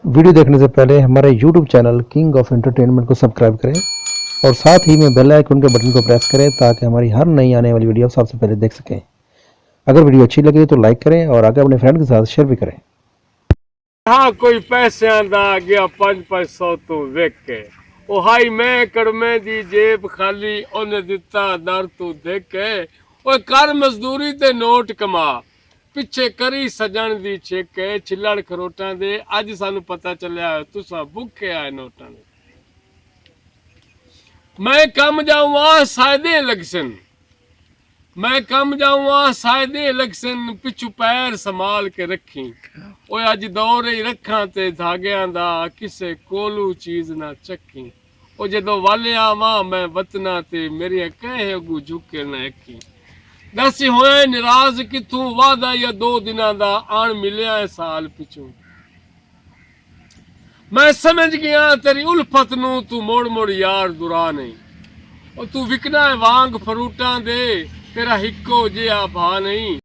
Video देखने से पहले हमारे YouTube channel king of entertainment को सब्सक्राइब करें और साथ ही में बेल आइकन के बटन को प्रेस करें ताकि हमारी हर नई आने वाली वीडियो आप सबसे पहले देख सकें। अगर वीडियो अच्छी लगे तो लाइक करें और आगे अपने फ्रेंड के साथ शेयर भी करें। हाँ कोई पैसे दा गया 500 तो वेख के ओ हाई मैं कड़मे दी जेब खाली ओने दिता दर तू देख के ओ कर मजदूरी ते नोट कमा पिछे करी सजन दी छेके छिलड़ खरोटां दे अज सानू पता चलिया तुसा भुखे आए नोटां दे मैं कम जाऊँ सायदे लगसन मैं कम जाऊँ सायदे लगसन पिछू पैर संभाल के रखी ओए अज दौर ही रखा ते धागियां दा किसे कोलू चीज ना चक्की ओ जदों वाले आवा मैं वतना ते मेरी कहे अगू झुके ना अखी दस होए निराज किथों वादा या 2 दिनां दा आन मिलिया साल पिछू मैं समझ गया तेरी उल्फत नू तू मोड़ मोड़ यार दुरा नहीं और तू विकना है वांग फरूटा दे तेरा हिक्को जिहा भा नहीं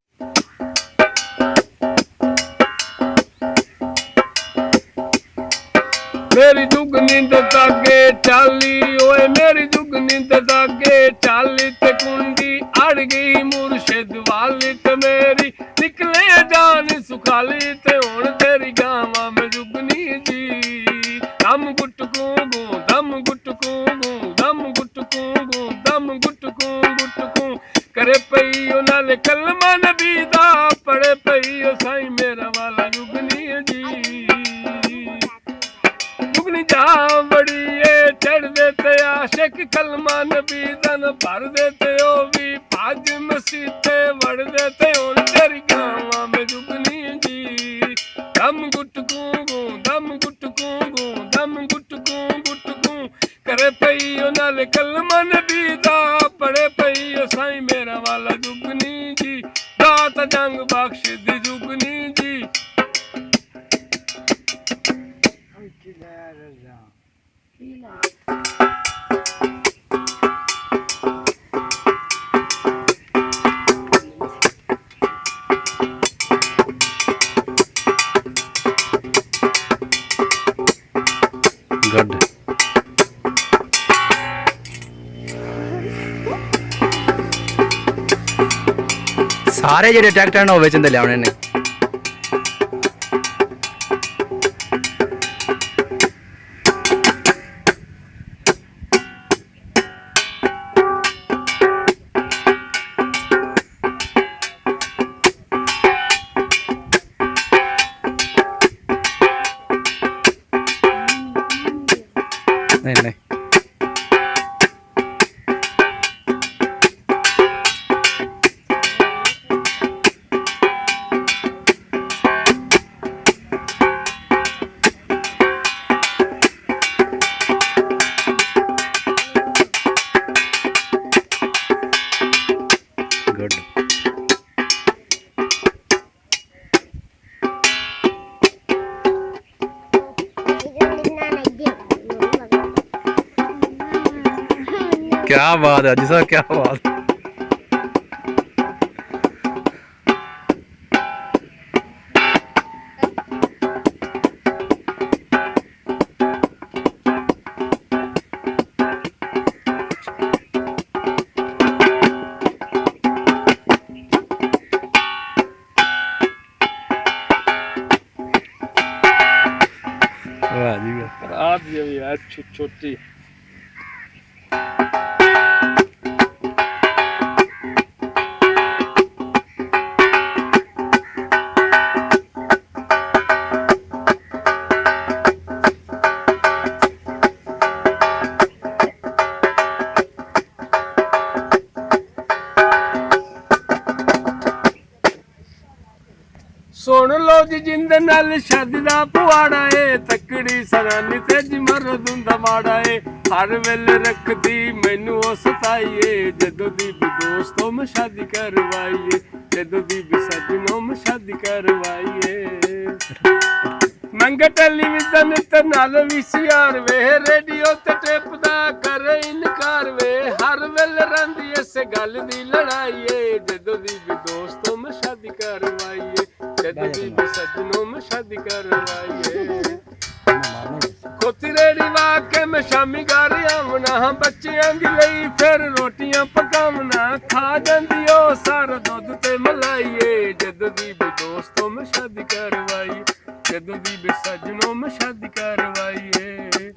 मेरी दुग नींद तागे चाली ओए मेरी दुग नींद तागे चाली ते कुंडी अड़ गई मुर्शिद वाली ते मेरी निकले जान सुखाली ते हुण तेरी गावां में जुगनी जी दम गुटकू गू दम गुटकू गू दम गुटकू गू दम गुटकू गुटकू करे पई ओ नाले कलमा नबी दा पढ़े पई ओ साईं मेरा वाला जुगनी जी जुगनी जा बड़ी ए चढ़ देते आशिक कलमा नबी दन भर देते ओ भी भाज मसीते वड़ देते हुण तेरी गावां में जुगनी जी दम गुटकू गू दम गुटकू गू दम गुटकू गुटकू करे पई ओ नाले कलमा नबी दा पढ़े पई ओ साईं मेरा वाला जुगनी जी दात जंग बख्श दी जुगनी जी गुड सारे जेडे ट्रैक्टर ने वेचन दे लियाने ने नहीं नहीं गुड क्या बात है जी साहब क्या बात वाह जी वाह रात ये है छोटी सुन लो जी जिंद नाल शादी दा पुआड़ा ए तकड़ी सरानी ते जी मरद हुंदा माड़ा ए हर वेले रखदी मैनू ओ सताईए जदों दी भी दोस्तों में शादी करवाईए जदों दी भी सजनों में शादी करवाईए मंग टेलीविजन ते नाल वीसीआर वे रेडियो ते टेप दा करे इनकार वे हर वेले रंदी इस गल दी लड़ाई ए जदों दी भी दोस्तों में शादी करवाईए जदों दी भी सजनों में शादी करवाईए। ਧੋਤੀ ਰੇੜੀ ਵਾ ਕੇ ਮੈਂ ਸ਼ਾਮੀ ਘਰ ਆਵਣਾ ਹਾਂ ਬੱਚਿਆਂ ਦੀ ਲਈ ਫਿਰ ਰੋਟੀਆਂ ਪਕਾਵਣਾ ਖਾ ਜਾਂਦੀ ਉਹ ਸਾਰਾ ਦੁੱਧ ਤੇ ਮਲਾਈਏ ਜਦੋਂ ਦੀ ਵੀ ਦੋਸਤੋਂ ਮੈਂ ਸ਼ਾਦੀ ਕਰਵਾਈ ਜਦੋਂ ਦੀ ਵੀ ਸੱਜਣੋਂ ਮੈਂ ਸ਼ਾਦੀ ਕਰਵਾਈਏ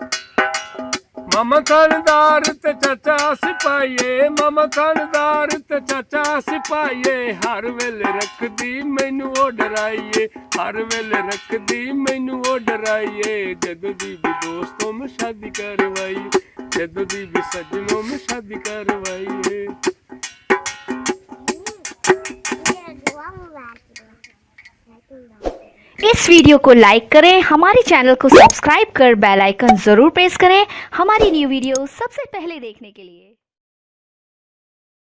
ਮਾਮਾ ਖਾਨਦਾਰ ਤੇ ਚਾਚਾ ਸਿਪਾਹੀਏ ਮਾਮਾ ਖਾਨਦਾਰ ਤੇ ਚਾਚਾ ਸਿਪਾਹੀਏ ਹਰ ਵੇਲੇ ਰੱਖਦੀ ਮੈਨੂੰ ਉਹ ਡਰਾਈਏ ਹਰ ਵੇਲੇ ਰੱਖਦੀ ਮੈਨੂੰ ਉਹ ਡਰਾਈਏ ਜਦੋਂ ਦੀ ਵੀ ਦੋਸਤੋਂ ਮੈਂ ਸ਼ਾਦੀ ਕਰਵਾਈ ਜਦੋਂ ਦੀ ਵੀ ਸੱਜਣੋਂ ਮੈਂ ਸ਼ਾਦੀ ਕਰਵਾਈਏ इस वीडियो को लाइक करें, हमारे चैनल को सब्सक्राइब कर बेल आइकन जरूर प्रेस करें हमारी न्यू वीडियो सबसे पहले देखने के लिए।